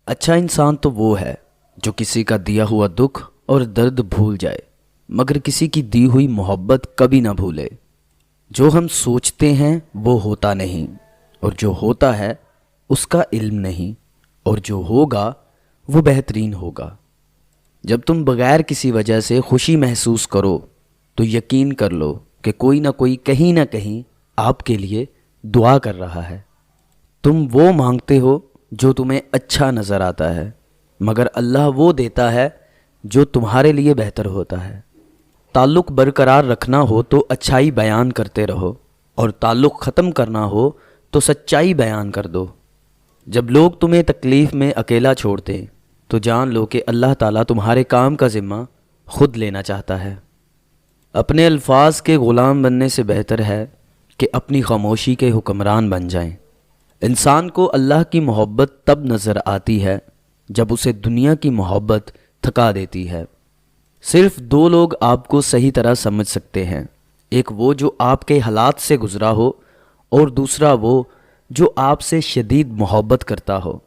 اچھا انسان تو وہ ہے جو کسی کا دیا ہوا دکھ اور درد بھول جائے مگر کسی کی دی ہوئی محبت کبھی نہ بھولے۔ جو ہم سوچتے ہیں وہ ہوتا نہیں، اور جو ہوتا ہے اس کا علم نہیں، اور جو ہوگا وہ بہترین ہوگا۔ جب تم بغیر کسی وجہ سے خوشی محسوس کرو تو یقین کر لو کہ کوئی نہ کوئی کہیں نہ کہیں آپ کے لیے دعا کر رہا ہے۔ تم وہ مانگتے ہو جو تمہیں اچھا نظر آتا ہے، مگر اللہ وہ دیتا ہے جو تمہارے لیے بہتر ہوتا ہے۔ تعلق برقرار رکھنا ہو تو اچھائی بیان کرتے رہو، اور تعلق ختم کرنا ہو تو سچائی بیان کر دو۔ جب لوگ تمہیں تکلیف میں اکیلا چھوڑ دیں تو جان لو کہ اللہ تعالیٰ تمہارے کام کا ذمہ خود لینا چاہتا ہے۔ اپنے الفاظ کے غلام بننے سے بہتر ہے کہ اپنی خاموشی کے حکمران بن جائیں۔ انسان کو اللہ کی محبت تب نظر آتی ہے جب اسے دنیا کی محبت تھکا دیتی ہے۔ صرف دو لوگ آپ کو صحیح طرح سمجھ سکتے ہیں، ایک وہ جو آپ کے حالات سے گزرا ہو، اور دوسرا وہ جو آپ سے شدید محبت کرتا ہو۔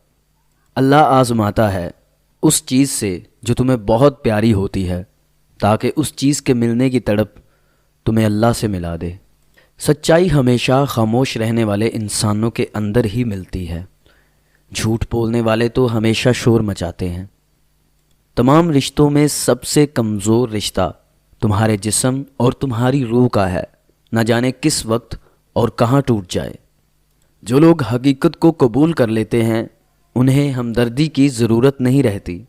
اللہ آزماتا ہے اس چیز سے جو تمہیں بہت پیاری ہوتی ہے، تاکہ اس چیز کے ملنے کی تڑپ تمہیں اللہ سے ملا دے۔ سچائی ہمیشہ خاموش رہنے والے انسانوں کے اندر ہی ملتی ہے، جھوٹ بولنے والے تو ہمیشہ شور مچاتے ہیں۔ تمام رشتوں میں سب سے کمزور رشتہ تمہارے جسم اور تمہاری روح کا ہے، نہ جانے کس وقت اور کہاں ٹوٹ جائے۔ جو لوگ حقیقت کو قبول کر لیتے ہیں انہیں ہمدردی کی ضرورت نہیں رہتی۔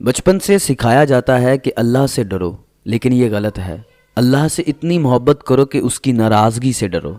بچپن سے سکھایا جاتا ہے کہ اللہ سے ڈرو، لیکن یہ غلط ہے۔ اللہ سے اتنی محبت کرو کہ اس کی ناراضگی سے ڈرو۔